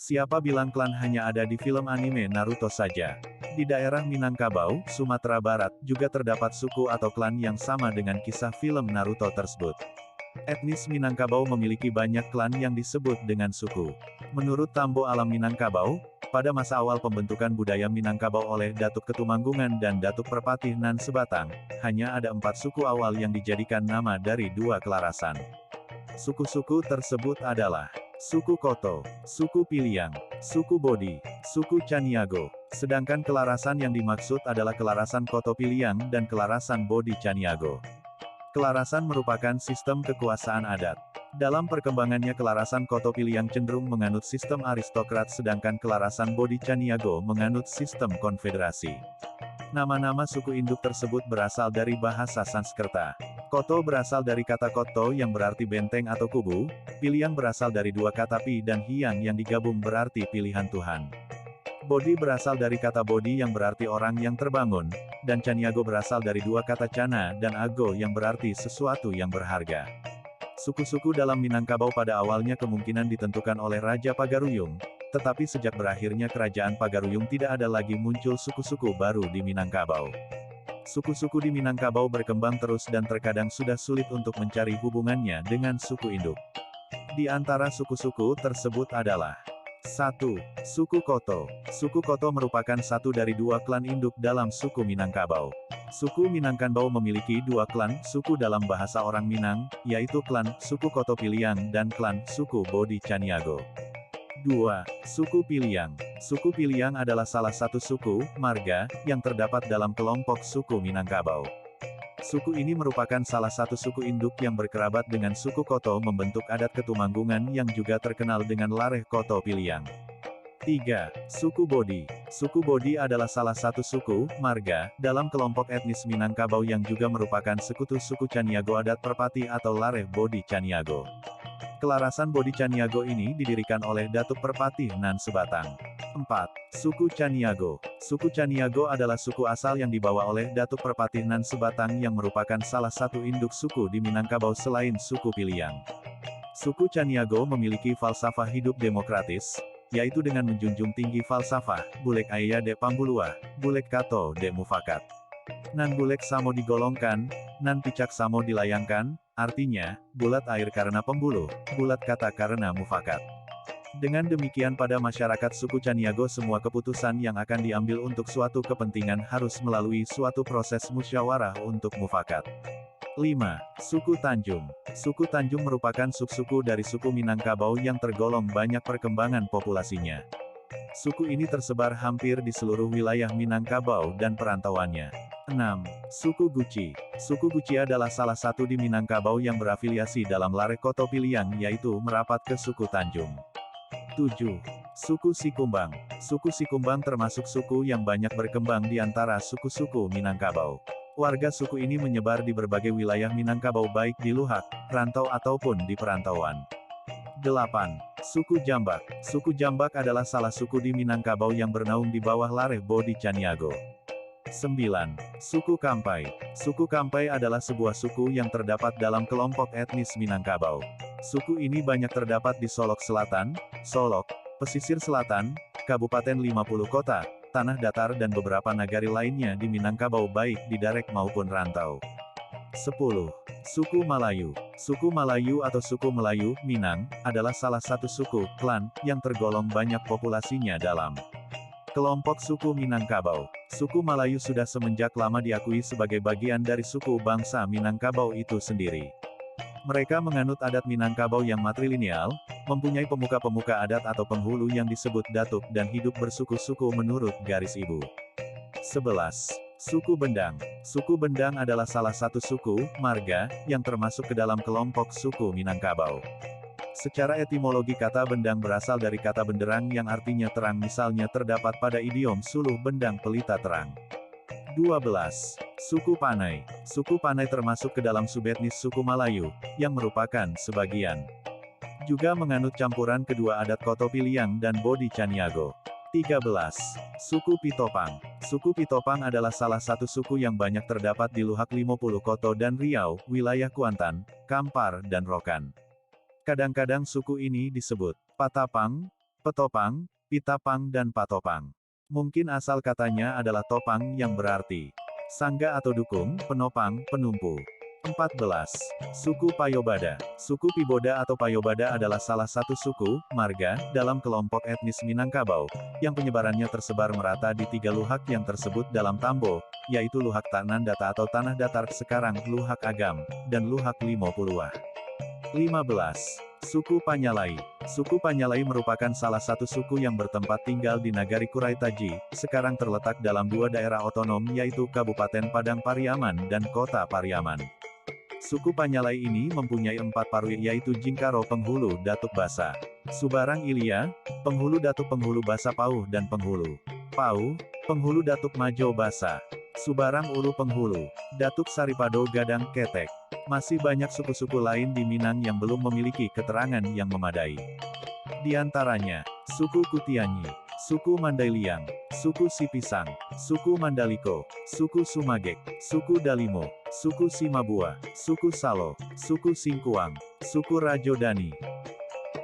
Siapa bilang klan hanya ada di film anime Naruto saja? Di daerah Minangkabau, Sumatera Barat, juga terdapat suku atau klan yang sama dengan kisah film Naruto tersebut. Etnis Minangkabau memiliki banyak klan yang disebut dengan suku. Menurut Tambo Alam Minangkabau, pada masa awal pembentukan budaya Minangkabau oleh Datuk Ketumanggungan dan Datuk Perpatih Nan Sebatang, hanya ada 4 suku awal yang dijadikan nama dari 2 kelarasan. Suku-suku tersebut adalah suku Koto, suku Piliang, suku Bodi, suku Caniago. Sedangkan kelarasan yang dimaksud adalah kelarasan Koto Piliang dan kelarasan Bodi Caniago. Kelarasan merupakan sistem kekuasaan adat. Dalam perkembangannya kelarasan Koto Piliang cenderung menganut sistem aristokrat sedangkan kelarasan Bodi Caniago menganut sistem konfederasi. Nama-nama suku induk tersebut berasal dari bahasa Sanskerta. Koto berasal dari kata koto yang berarti benteng atau kubu, Piliang berasal dari 2 kata pi dan hiang yang digabung berarti pilihan Tuhan. Bodi berasal dari kata bodi yang berarti orang yang terbangun, dan Caniago berasal dari 2 kata cana dan ago yang berarti sesuatu yang berharga. Suku-suku dalam Minangkabau pada awalnya kemungkinan ditentukan oleh Raja Pagaruyung, tetapi sejak berakhirnya kerajaan Pagaruyung tidak ada lagi muncul suku-suku baru di Minangkabau. Suku-suku di Minangkabau berkembang terus dan terkadang sudah sulit untuk mencari hubungannya dengan suku induk. Di antara suku-suku tersebut adalah 1. Suku Koto. Suku Koto merupakan satu dari 2 klan induk dalam suku Minangkabau. Suku Minangkabau memiliki 2 klan suku dalam bahasa orang Minang, yaitu klan suku Koto Piliang dan klan suku Bodi Caniago. 2. Suku Piliang. Suku Piliang adalah salah satu suku, marga, yang terdapat dalam kelompok suku Minangkabau. Suku ini merupakan salah satu suku induk yang berkerabat dengan suku Koto membentuk adat Ketumanggungan yang juga terkenal dengan Lareh Koto Piliang. 3. Suku Bodi. Suku Bodi adalah salah satu suku, marga, dalam kelompok etnis Minangkabau yang juga merupakan sekutu suku Caniago adat Perpati atau Lareh Bodi Caniago. Kelarasan Bodi Caniago ini didirikan oleh Datuk Perpatih Nan Sebatang. 4. Suku Caniago. Suku Caniago adalah suku asal yang dibawa oleh Datuk Perpatih Nan Sebatang yang merupakan salah satu induk suku di Minangkabau selain suku Piliang. Suku Caniago memiliki falsafah hidup demokratis, yaitu dengan menjunjung tinggi falsafah, bulek aya de pambuluah, bulek kato de mufakat. Nan bulek samo digolongkan, nan picak samo dilayangkan, artinya, bulat air karena pembuluh, bulat kata karena mufakat. Dengan demikian pada masyarakat suku Caniago semua keputusan yang akan diambil untuk suatu kepentingan harus melalui suatu proses musyawarah untuk mufakat. 5. Suku Tanjung. Suku Tanjung merupakan subsuku dari suku Minangkabau yang tergolong banyak perkembangan populasinya. Suku ini tersebar hampir di seluruh wilayah Minangkabau dan perantauannya. 6. Suku Guci. Suku Guci adalah salah satu di Minangkabau yang berafiliasi dalam Lareh Koto Piliang yaitu merapat ke suku Tanjung. 7. Suku Sikumbang. Suku Sikumbang termasuk suku yang banyak berkembang di antara suku-suku Minangkabau. Warga suku ini menyebar di berbagai wilayah Minangkabau baik di Luhak, rantau ataupun di perantauan. 8. Suku Jambak. Suku Jambak adalah salah suku di Minangkabau yang bernaung di bawah Lareh Bodi Caniago. 9. Suku Kampai. Suku Kampai adalah sebuah suku yang terdapat dalam kelompok etnis Minangkabau. Suku ini banyak terdapat di Solok Selatan, Solok, Pesisir Selatan, Kabupaten 50 Kota, Tanah Datar dan beberapa nagari lainnya di Minangkabau baik di Darek maupun rantau. 10. Suku Malayu. Suku Malayu atau suku Melayu, Minang, adalah salah satu suku, klan, yang tergolong banyak populasinya dalam kelompok suku Minangkabau. Suku Malayu sudah semenjak lama diakui sebagai bagian dari suku bangsa Minangkabau itu sendiri. Mereka menganut adat Minangkabau yang matrilineal, mempunyai pemuka-pemuka adat atau penghulu yang disebut datuk dan hidup bersuku-suku menurut garis ibu. 11. Suku Bendang. Suku Bendang adalah salah satu suku, marga, yang termasuk ke dalam kelompok suku Minangkabau. Secara etimologi kata bendang berasal dari kata benderang yang artinya terang misalnya terdapat pada idiom suluh bendang pelita terang. 12. Suku Panai. Suku Panai termasuk ke dalam subetnis suku Malayu, yang merupakan sebagian. Juga menganut campuran kedua adat Koto Piliang dan Bodi Caniago. 13. Suku Pitopang. Suku Pitopang adalah salah satu suku yang banyak terdapat di Luhak 50 Koto dan Riau, wilayah Kuantan, Kampar dan Rokan. Kadang-kadang suku ini disebut Patapang, Petopang, Pitapang dan Patopang. Mungkin asal katanya adalah topang yang berarti sangga atau dukung, penopang, penumpu. 14. Suku Payobada. Suku Piboda atau Payobada adalah salah satu suku, marga, dalam kelompok etnis Minangkabau, yang penyebarannya tersebar merata di 3 luhak yang tersebut dalam Tambo, yaitu Luhak Tanandata atau Tanah Datar sekarang, Luhak Agam, dan Luhak Limo Puluah. 15. Suku Panyalai. Suku Panyalai merupakan salah satu suku yang bertempat tinggal di Nagari Kuraitaji, sekarang terletak dalam 2 daerah otonom yaitu Kabupaten Padang Pariaman dan Kota Pariaman. Suku Panyalai ini mempunyai 4 parwi yaitu Jingkaro Penghulu Datuk Basa, Subarang Ilia, Penghulu Datuk Penghulu Basa Pauh dan Penghulu Pauh, Penghulu Datuk Majo Basa, Subarang Ulu Penghulu, Datuk Saripado Gadang Ketek. Masih banyak suku-suku lain di Minang yang belum memiliki keterangan yang memadai. Di antaranya, suku Kutianyi, suku Mandailiang, suku Sipisang, suku Mandaliko, suku Sumagek, suku Dalimo, suku Simabua, suku Salo, suku Singkuang, suku Rajodani,